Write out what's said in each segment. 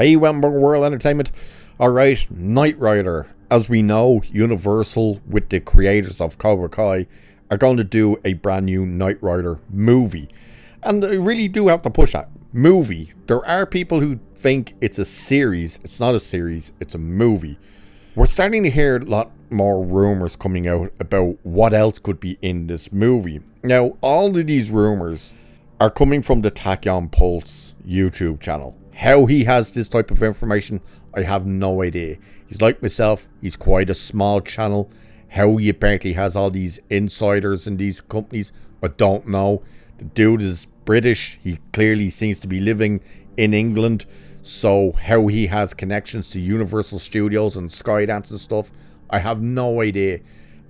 Hey, Wember World Entertainment. Alright, Knight Rider. As we know, Universal, with the creators of Cobra Kai, are going to do a brand new Knight Rider movie. And I really do have to push that. Movie. There are people who think it's a series. It's not a series, it's a movie. We're starting to hear a lot more rumors coming out about what else could be in this movie. Now, all of these rumors are coming from the Tachyon Pulse YouTube channel. How he has this type of information, I have no idea. He's like myself, he's quite a small channel. How he apparently has all these insiders in these companies, I don't know. The dude is British, he clearly seems to be living in England. So how he has connections to Universal Studios and Skydance and stuff, I have no idea.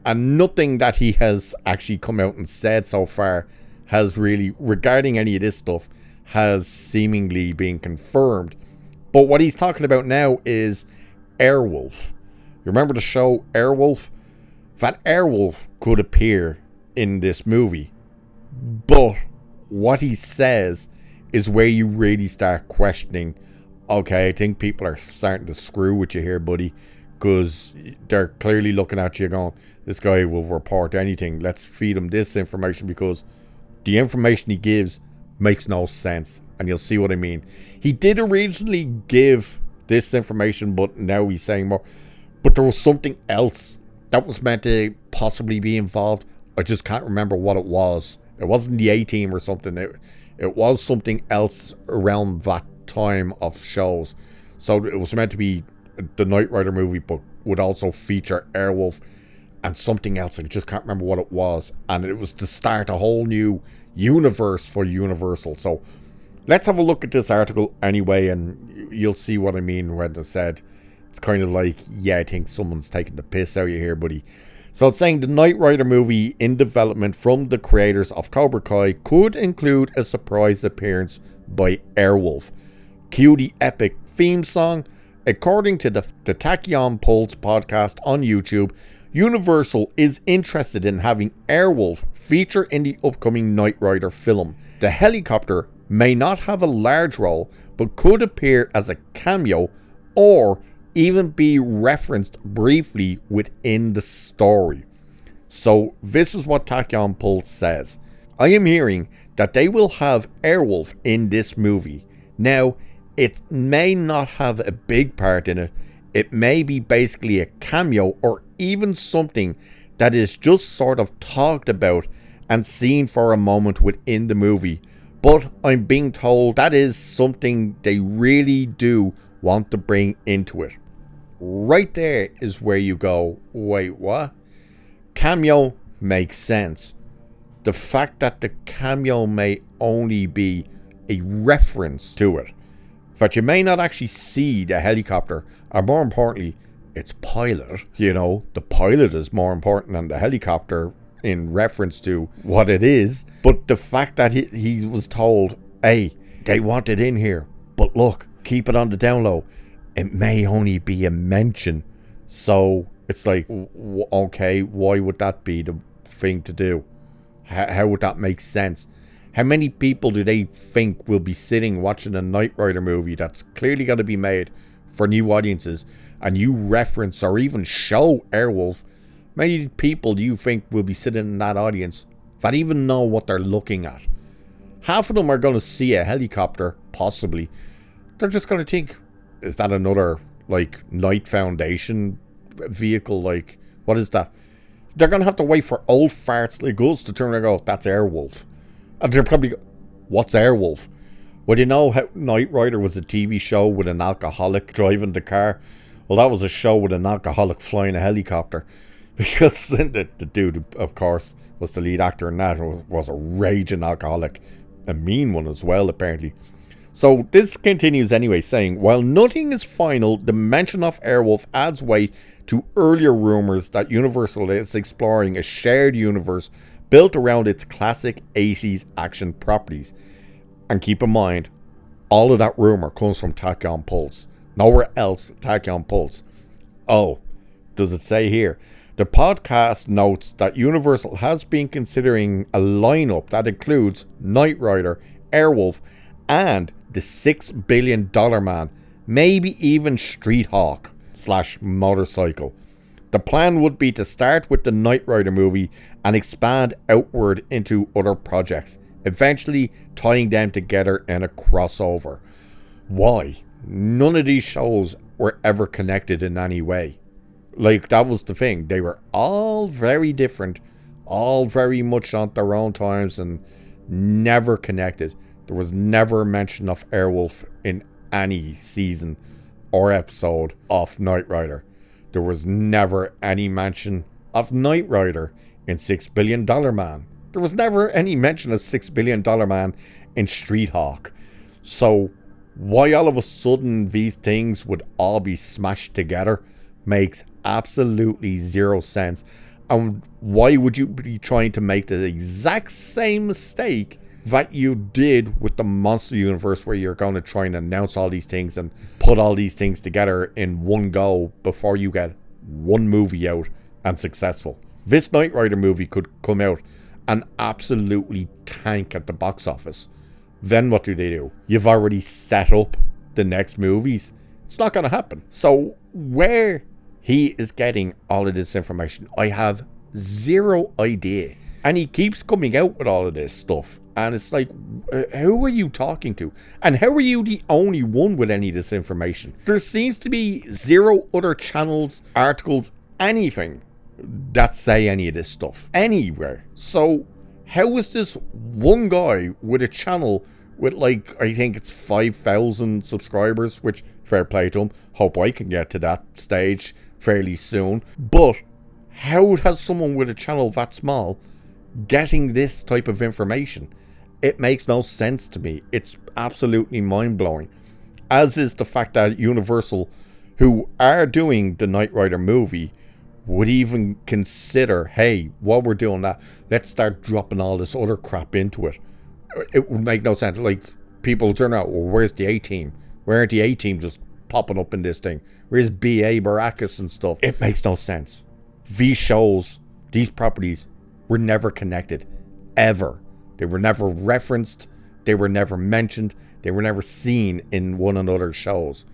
And nothing that he has actually come out and said so far has really, regarding any of this stuff, has seemingly been confirmed. But what he's talking about now is Airwolf. You remember the show Airwolf? That Airwolf could appear in this movie. But what he says is where you really start questioning, okay, I think people are starting to screw with you here, buddy, because they're clearly looking at you going, this guy will report anything. Let's feed him this information because the information he gives makes no sense. And you'll see what I mean. He did originally give this information, but now he's saying more. But there was something else that was meant to possibly be involved. I just can't remember what it was. It wasn't the A-Team or something. It was something else around that time of shows. So it was meant to be the Knight Rider movie, but would also feature Airwolf and something else. I just can't remember what it was. And it was to start a whole new universe for Universal. So let's have a look at this article anyway, and you'll see what I mean when I said it's kind of like, yeah, I think someone's taking the piss out of you here, buddy. So it's saying the Knight Rider movie in development from the creators of Cobra Kai could include a surprise appearance by Airwolf. Cue the epic theme song. According to the Tachyon Pulse podcast on YouTube, Universal is interested in having Airwolf feature in the upcoming Knight Rider film. The helicopter may not have a large role, but could appear as a cameo or even be referenced briefly within the story. So this is what Tachyon Pulse says. I am hearing that they will have Airwolf in this movie. Now, it may not have a big part in it. It may be basically a cameo or even something that is just sort of talked about and seen for a moment within the movie. But I'm being told that is something they really do want to bring into it. Right there is where you go, wait, what? Cameo makes sense. The fact that the cameo may only be a reference to it, but you may not actually see the helicopter, or more importantly, its pilot. You know, the pilot is more important than the helicopter in reference to what it is. But the fact that he was told, hey, they want it in here, but look, keep it on the down low. It may only be a mention. So it's like, okay, why would that be the thing to do? How would that make sense? How many people do they think will be sitting watching a Knight Rider movie that's clearly going to be made for new audiences, and you reference or even show Airwolf? Many people do you think will be sitting in that audience that even know what they're looking at? Half of them are going to see a helicopter, possibly. They're just going to think, is that another, like, Knight Foundation vehicle? Like, what is that? They're going to have to wait for old farts like us to turn and go, that's Airwolf. And they're probably go, what's Airwolf? Well, you know how Knight Rider was a TV show with an alcoholic driving the car? Well, that was a show with an alcoholic flying a helicopter. Because the dude, of course, was the lead actor in that, was a raging alcoholic. A mean one as well, apparently. So this continues anyway, saying, while nothing is final, the mention of Airwolf adds weight to earlier rumors that Universal is exploring a shared universe built around its classic 80s action properties. And keep in mind, all of that rumor comes from Tachyon Pulse. Nowhere else Tachyon Pulse. Oh, does it say here? The podcast notes that Universal has been considering a lineup that includes Knight Rider, Airwolf, and the $6 billion man, maybe even Street Hawk / motorcycle. The plan would be to start with the Knight Rider movie and expand outward into other projects, eventually tying them together in a crossover. Why? None of these shows were ever connected in any way. Like, that was the thing. They were all very different, all very much on their own times, and never connected. There was never mention of Airwolf in any season or episode of Knight Rider. There was never any mention of Knight Rider in $6 Billion Man. There was never any mention of $6 Billion Man in Street Hawk. So why all of a sudden these things would all be smashed together makes absolutely zero sense. And why would you be trying to make the exact same mistake that you did with the Monster Universe, where you're going to try and announce all these things and put all these things together in one go before you get one movie out and successful? This Knight Rider movie could come out and absolutely tank at the box office. Then what do? You've already set up the next movies. It's not going to happen. So where he is getting all of this information, I have zero idea. And he keeps coming out with all of this stuff. And it's like, who are you talking to? And how are you the only one with any of this information? There seems to be zero other channels, articles, anything that say any of this stuff anywhere. So how is this one guy with a channel with, like, I think it's 5,000 subscribers, which fair play to him. Hope I can get to that stage fairly soon. But how has someone with a channel that small getting this type of information? It makes no sense to me. It's absolutely mind-blowing. As is the fact that Universal, who are doing the Knight Rider movie, would even consider, hey, while we're doing that, let's start dropping all this other crap into it. It would make no sense. Like, people turn out, well, where's the A-Team? Where aren't the A-Team just popping up in this thing? Where's B.A. Baracus and stuff? It makes no sense. These shows, these properties, were never connected. Ever. They were never referenced. They were never mentioned. They were never seen in one another's shows.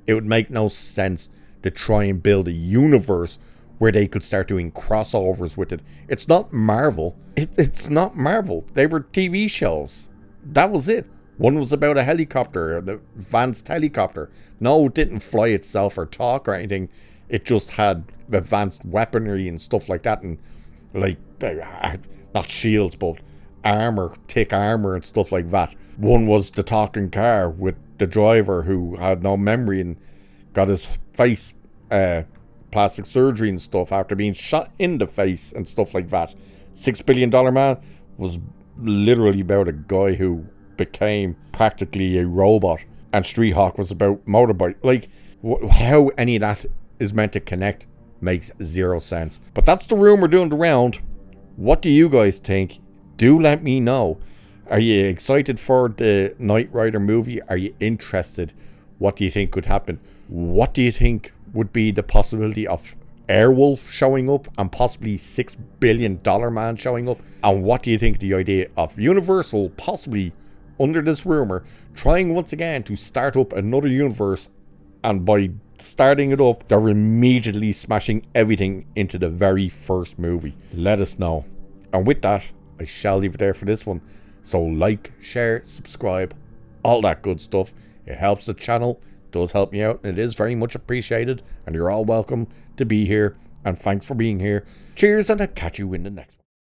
It would make no sense to try and build a universe where they could start doing crossovers with it. It's not Marvel. It's not Marvel. They were TV shows. That was it. One was about a helicopter, an advanced helicopter. No, it didn't fly itself or talk or anything. It just had advanced weaponry and stuff like that, and like, not shields, but armor, thick armor and stuff like that. One was the talking car with the driver who had no memory and got his face plastic surgery and stuff after being shot in the face and stuff like that. $6 Billion Man was literally about a guy who became practically a robot, and Street Hawk was about motorbike. Like, how any of that is meant to connect makes zero sense. But that's the rumor doing the round. What do you guys think? Do let me know. Are you excited for the Knight Rider movie? Are you interested? What do you think could happen? What do you think would be the possibility of Airwolf showing up and possibly $6 Billion Man showing up? And what do you think the idea of Universal possibly, under this rumor, trying once again to start up another universe, and by starting it up, they're immediately smashing everything into the very first movie? Let us know. And with that, I shall leave it there for this one. So like, share, subscribe, all that good stuff. It helps the channel, does help me out, and it is very much appreciated. And you're all welcome to be here. And thanks for being here. Cheers, and I'll catch you in the next one.